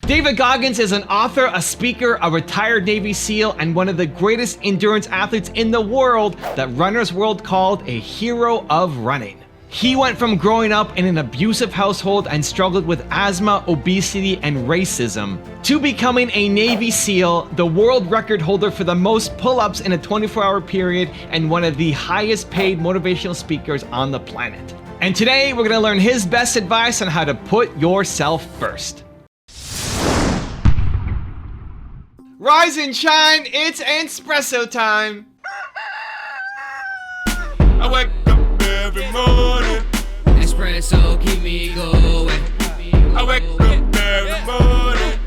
David Goggins is an author, a speaker, a retired Navy SEAL, and one of the greatest endurance athletes in the world that Runner's World called a hero of running. He went from growing up in an abusive household and struggled with asthma, obesity, and racism, to becoming a Navy SEAL, the world record holder for the most pull-ups in a 24-hour period, and one of the highest paid motivational speakers on the planet. And today, we're gonna learn his best advice on how to put yourself first. Rise and shine, it's Entspresso time. I wake up every morning. Espresso keep me going. I wake up every morning.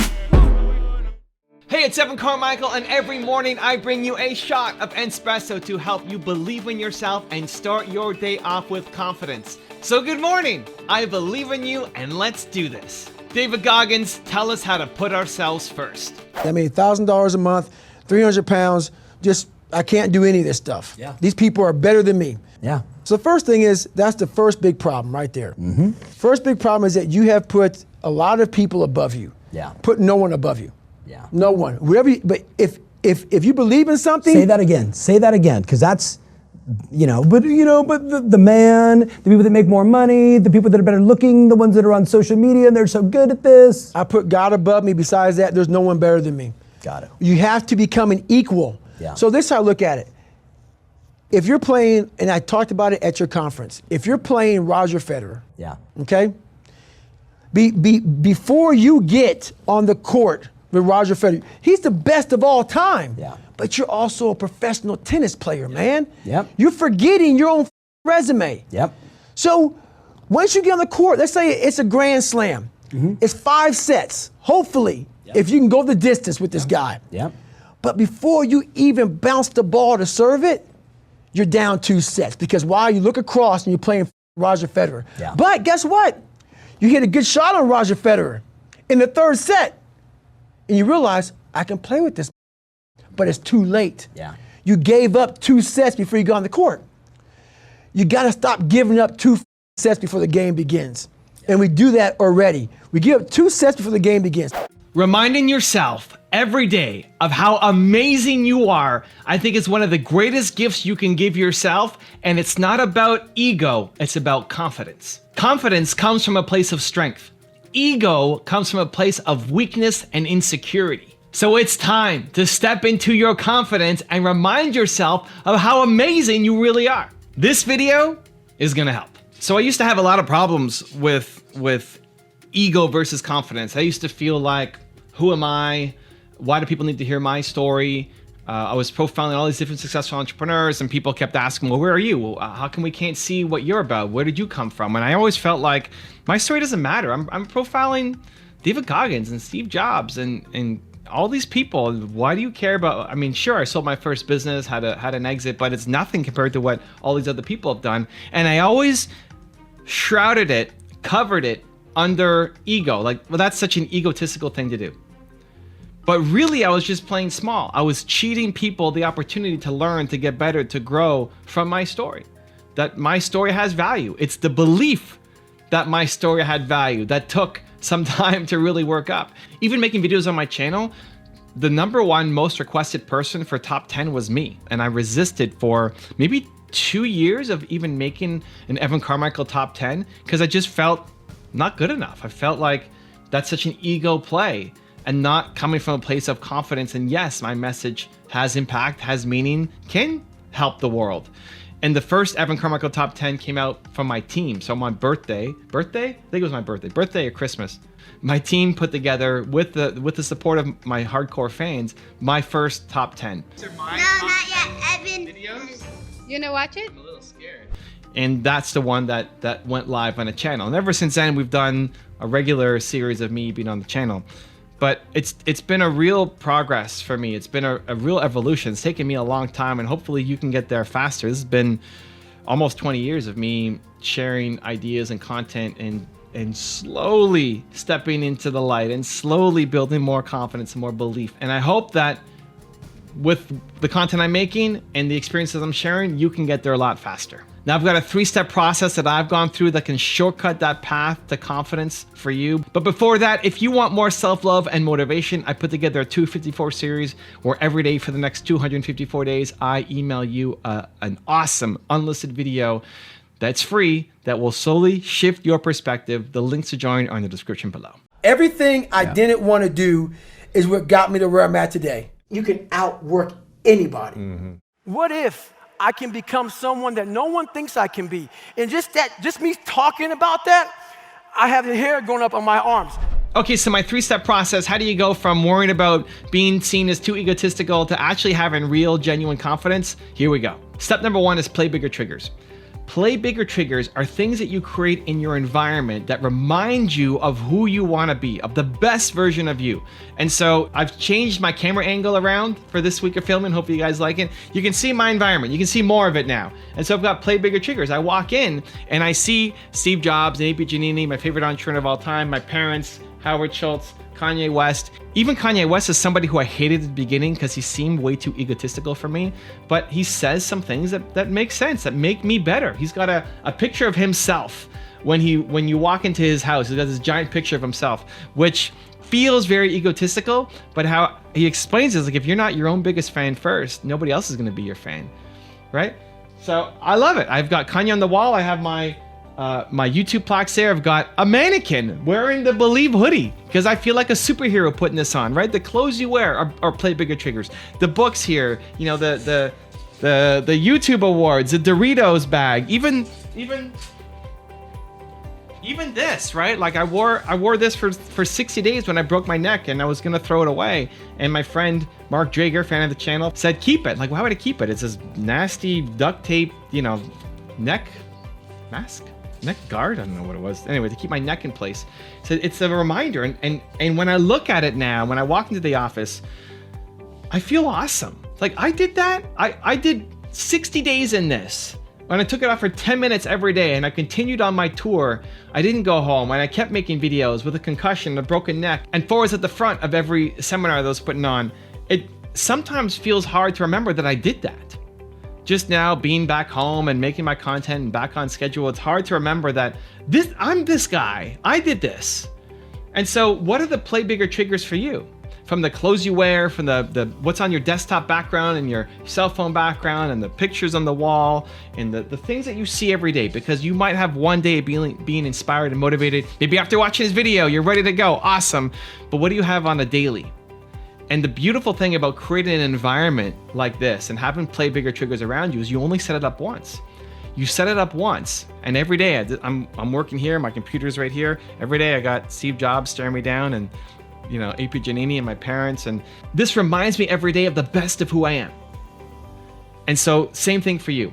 Hey, it's Evan Carmichael, and every morning I bring you a shot of Entspresso to help you believe in yourself and start your day off with confidence. So good morning, I believe in you, and let's do this. David Goggins, tell us how to put ourselves first. I mean, $1,000 a month, 300 pounds, I can't do any of this stuff. Yeah. These people are better than me. Yeah. So the first thing is, that's the first big problem right there. Mm-hmm. First big problem is that you have put a lot of people above you. Yeah. Put no one above you. Yeah. No one. But if you believe in something. Say that again, because that's, but the man, the people that make more money, the people that are better looking, the ones that are on social media and they're so good at this. I put God above me. Besides that, there's no one better than me. Got it. You have to become an equal. Yeah. So this is how I look at it. If you're playing, and I talked about it at your conference, if you're playing Roger Federer, Yeah. okay, before you get on the court with Roger Federer, he's the best of all time. Yeah. But you're also a professional tennis player, man. Yep. You're forgetting your own resume. Yep. So once you get on the court, let's say it's a grand slam. Mm-hmm. It's 5 sets, hopefully, if you can go the distance with this guy. Yep. But before you even bounce the ball to serve it, you're down 2 sets. Because while you look across and you're playing Roger Federer. Yeah. But guess what? You hit a good shot on Roger Federer in the 3rd set. And you realize, I can play with this. But it's too late. Yeah. You gave up 2 sets before you got on the court. You got to stop giving up 2 sets before the game begins. And we do that already. We give up 2 sets before the game begins. Reminding yourself every day of how amazing you are, I think is one of the greatest gifts you can give yourself. And it's not about ego, it's about confidence. Confidence comes from a place of strength. Ego comes from a place of weakness and insecurity. So it's time to step into your confidence and remind yourself of how amazing you really are. This video is gonna help. So I used to have a lot of problems with ego versus confidence. I used to feel like, who am I? Why do people need to hear my story? I was profiling all these different successful entrepreneurs, and people kept asking, well, where are you? How come we can't see what you're about? Where did you come from? And I always felt like my story doesn't matter. I'm profiling David Goggins and Steve Jobs and all these people. Why do you care about? I mean, sure, I sold my first business, had an exit, but it's nothing compared to what all these other people have done. And I always shrouded it, covered it under ego. Like, well, that's such an egotistical thing to do. But really, I was just playing small. I was cheating people the opportunity to learn, to get better, to grow from my story. That my story has value. It's the belief that my story had value that took some time to really work up. Even making videos on my channel, the #1 most requested person for top 10 was me. And I resisted for maybe 2 years of even making an Evan Carmichael top 10 because I just felt not good enough. I felt like that's such an ego play and not coming from a place of confidence. And yes, my message has impact, has meaning, can help the world. And the first Evan Carmichael top 10 came out from my team. So on my birthday? I think it was my birthday or Christmas. My team put together, with the support of my hardcore fans, my first top 10. No, not yet, Evan. Videos? You gonna watch it? I'm a little scared. And that's the one that went live on the channel. And ever since then, we've done a regular series of me being on the channel. But it's been a real progress for me. It's been a real evolution. It's taken me a long time, and hopefully you can get there faster. This has been almost 20 years of me sharing ideas and content and slowly stepping into the light and slowly building more confidence and more belief. And I hope that with the content I'm making and the experiences I'm sharing, you can get there a lot faster. Now I've got a 3-step process that I've gone through that can shortcut that path to confidence for you. But before that, if you want more self-love and motivation, I put together a 254 series where every day for the next 254 days, I email you an awesome unlisted video that's free that will slowly shift your perspective. The links to join are in the description below. Everything I didn't want to do is what got me to where I'm at today. You can outwork anybody. What if I can become someone that no one thinks I can be? And just me talking about that, I have the hair going up on my arms. Okay, so my 3-step process, how do you go from worrying about being seen as too egotistical to actually having real, genuine confidence? Here we go. Step number 1 is play bigger triggers. Play bigger triggers are things that you create in your environment that remind you of who you want to be, of the best version of you. And so I've changed my camera angle around for this week of filming. Hope you guys like it. You can see my environment. You can see more of it now. And so I've got play bigger triggers. I walk in and I see Steve Jobs, AP Giannini, my favorite entrepreneur of all time, my parents, Howard Schultz, Kanye West. Even Kanye West is somebody who I hated at the beginning because he seemed way too egotistical for me, but he says some things that make sense, that make me better. He's got a picture of himself when you walk into his house. He's got this giant picture of himself, which feels very egotistical, but how he explains it is like, if you're not your own biggest fan first, nobody else is gonna be your fan, right? So I love it. I've got Kanye on the wall. I have my YouTube plaques there. I've got a mannequin wearing the Believe hoodie because I feel like a superhero putting this on, right? The clothes you wear are play bigger triggers. The books here, you know, the YouTube awards, the Doritos bag, even this, right? Like I wore this for 60 days when I broke my neck and I was gonna throw it away. And my friend Mark Drager, fan of the channel, said keep it. Like, why would I keep it? It's this nasty duct tape, you know, neck guard, I don't know what it was. Anyway, to keep my neck in place. So it's a reminder. And when I look at it now, when I walk into the office, I feel awesome. Like I did that. I did 60 days in this. When I took it off for 10 minutes every day and I continued on my tour, I didn't go home and I kept making videos with a concussion, a broken neck, and 4 was at the front of every seminar that I was putting on. It sometimes feels hard to remember that I did that. Just now being back home and making my content and back on schedule, it's hard to remember that I'm this guy. I did this. And so what are the play bigger triggers for you? From the clothes you wear, from the what's on your desktop background and your cell phone background and the pictures on the wall and the things that you see every day, because you might have one day being inspired and motivated. Maybe after watching this video, you're ready to go. Awesome. But what do you have on a daily? And the beautiful thing about creating an environment like this and having play bigger triggers around you is you only set it up once. You set it up once, and every day I'm working here, my computer's right here. Every day I got Steve Jobs staring me down and, you know, AP Giannini and my parents. And this reminds me every day of the best of who I am. And so same thing for you.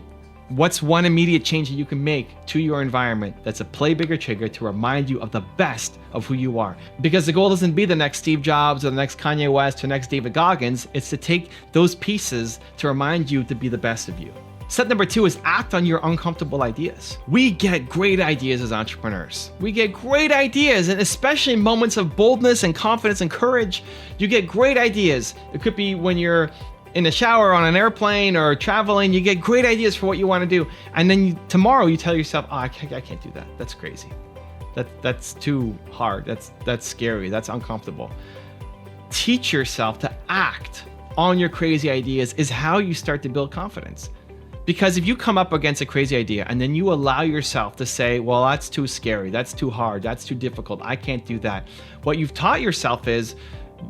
What's one immediate change that you can make to your environment that's a play bigger trigger to remind you of the best of who you are? Because the goal doesn't be the next Steve Jobs or the next Kanye West or the next David Goggins. It's to take those pieces to remind you to be the best of you. Step number 2 is act on your uncomfortable ideas. We get great ideas as entrepreneurs. We get great ideas, and especially in moments of boldness and confidence and courage, you get great ideas. It could be when you're in a shower, on an airplane, or traveling. You get great ideas for what you want to do, and then tomorrow you tell yourself, "Oh, I can't do that. That's crazy. That's too hard. That's scary. That's uncomfortable." Teach yourself to act on your crazy ideas is how you start to build confidence. Because if you come up against a crazy idea and then you allow yourself to say, "Well, that's too scary. That's too hard. That's too difficult. I can't do that," what you've taught yourself is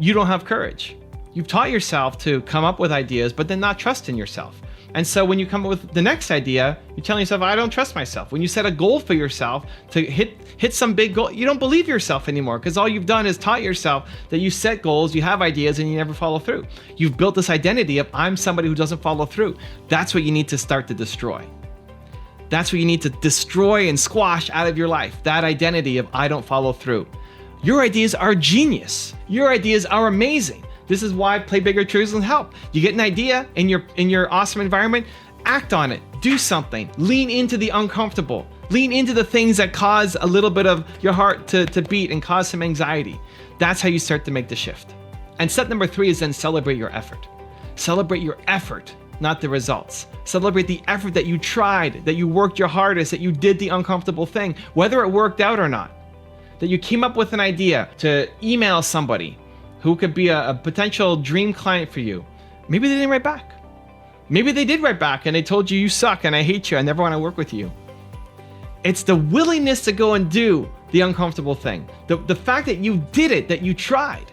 you don't have courage. You've taught yourself to come up with ideas, but then not trust in yourself. And so when you come up with the next idea, you're telling yourself, "I don't trust myself." When you set a goal for yourself to hit some big goal, you don't believe yourself anymore, because all you've done is taught yourself that you set goals, you have ideas, and you never follow through. You've built this identity of, "I'm somebody who doesn't follow through." That's what you need to start to destroy. That's what you need to destroy and squash out of your life, that identity of, "I don't follow through." Your ideas are genius. Your ideas are amazing. This is why play bigger triggers will help. You get an idea in your awesome environment, act on it, do something, lean into the uncomfortable, lean into the things that cause a little bit of your heart to beat and cause some anxiety. That's how you start to make the shift. And step number 3 is then celebrate your effort. Celebrate your effort, not the results. Celebrate the effort that you tried, that you worked your hardest, that you did the uncomfortable thing, whether it worked out or not. That you came up with an idea to email somebody who could be a potential dream client for you. Maybe they didn't write back. Maybe they did write back and they told you suck and I hate you, I never want to work with you. It's the willingness to go and do the uncomfortable thing. The fact that you did it, that you tried.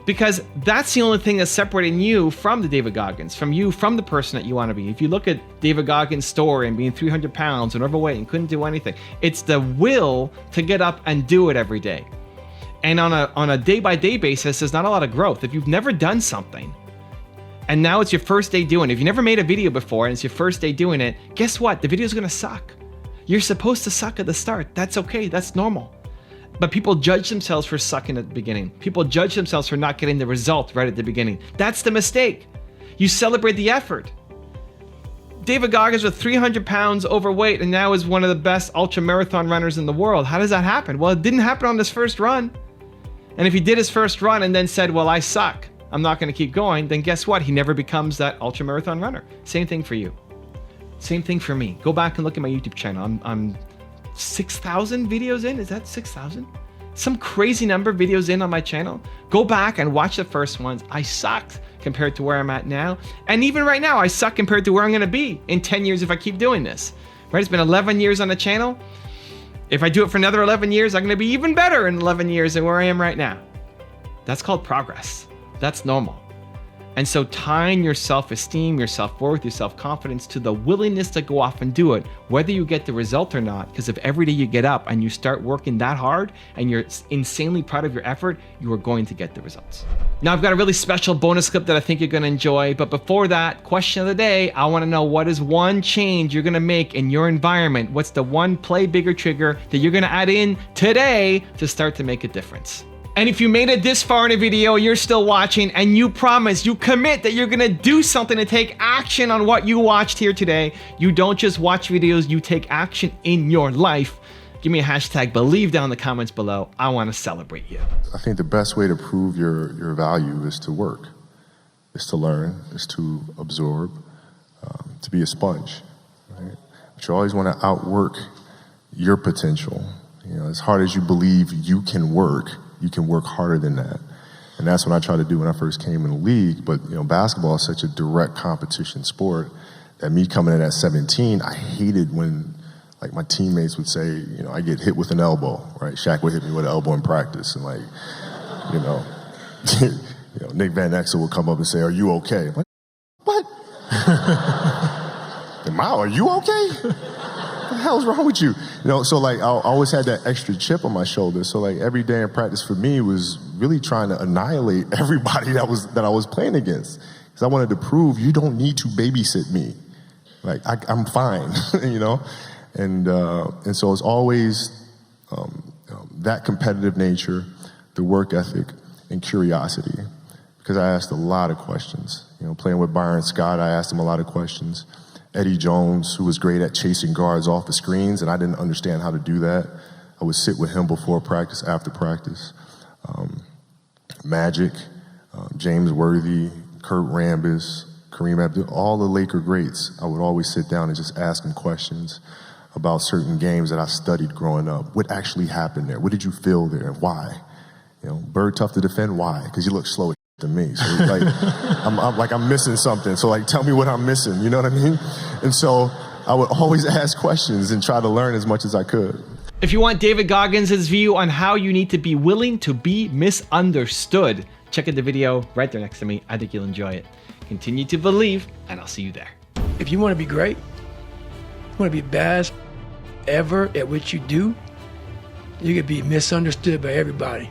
Because that's the only thing that's separating you from the David Goggins, from the person that you want to be. If you look at David Goggins' story and being 300 pounds and overweight and couldn't do anything, it's the will to get up and do it every day. And on a day-by-day basis, there's not a lot of growth. If you've never done something, and now it's your first day doing it, if you never made a video before and it's your first day doing it, guess what? The video's gonna suck. You're supposed to suck at the start. That's okay, that's normal. But people judge themselves for sucking at the beginning. People judge themselves for not getting the result right at the beginning. That's the mistake. You celebrate the effort. David Goggins was 300 pounds overweight and now is one of the best ultra marathon runners in the world. How does that happen? Well, it didn't happen on his first run. And if he did his first run and then said, well, I suck, I'm not gonna keep going, then guess what? He never becomes that ultra marathon runner. Same thing for you. Same thing for me. Go back and look at my YouTube channel. I'm 6,000 videos in. Is that 6,000? Some crazy number of videos in on my channel. Go back and watch the first ones. I sucked compared to where I'm at now. And even right now, I suck compared to where I'm gonna be in 10 years if I keep doing this. Right? It's been 11 years on the channel. If I do it for another 11 years, I'm gonna be even better in 11 years than where I am right now. That's called progress. That's normal. And so tying your self-esteem, your self-worth, your self-confidence to the willingness to go off and do it, whether you get the result or not, because if every day you get up and you start working that hard and you're insanely proud of your effort, you are going to get the results. Now I've got a really special bonus clip that I think you're gonna enjoy, but before that, question of the day, I wanna know what is one change you're gonna make in your environment? What's the one play bigger trigger that you're gonna add in today to start to make a difference? And if you made it this far in a video, you're still watching, and you promise, you commit that you're gonna do something to take action on what you watched here today. You don't just watch videos, you take action in your life. Give me a hashtag believe down in the comments below. I wanna celebrate you. I think the best way to prove your value is to work, is to learn, is to absorb, to be a sponge, right? But you always wanna outwork your potential. You know, as hard as you believe you can work harder than that. And that's what I tried to do when I first came in the league. But, you know, basketball is such a direct competition sport that me coming in at 17, I hated when, like, my teammates would say, you know, I get hit with an elbow, right? Shaq would hit me with an elbow in practice. And, like, you know, Nick Van Exel would come up and say, are you okay? I'm like, what? Are you okay? What the hell's wrong with you? You know, so like I always had that extra chip on my shoulder. So like every day in practice for me was really trying to annihilate everybody that I was playing against. Because I wanted to prove you don't need to babysit me. Like I'm fine, you know? And so it's always that competitive nature, the work ethic, and curiosity. Because I asked a lot of questions. You know, playing with Byron Scott, I asked him a lot of questions. Eddie Jones, who was great at chasing guards off the screens, and I didn't understand how to do that. I would sit with him before practice, after practice. Magic, James Worthy, Kurt Rambis, Kareem Abdul, all the Laker greats. I would always sit down and just ask them questions about certain games that I studied growing up. What actually happened there? What did you feel there, and why? You know, Bird tough to defend, why? Because you look slow than me. So like, I'm missing something. So like, tell me what I'm missing, you know what I mean? And so I would always ask questions and try to learn as much as I could. If you want David Goggins' view on how you need to be willing to be misunderstood, check out the video right there next to me. I think you'll enjoy it. Continue to believe, and I'll see you there. If you want to be great, you want to be best ever at what you do, you could be misunderstood by everybody.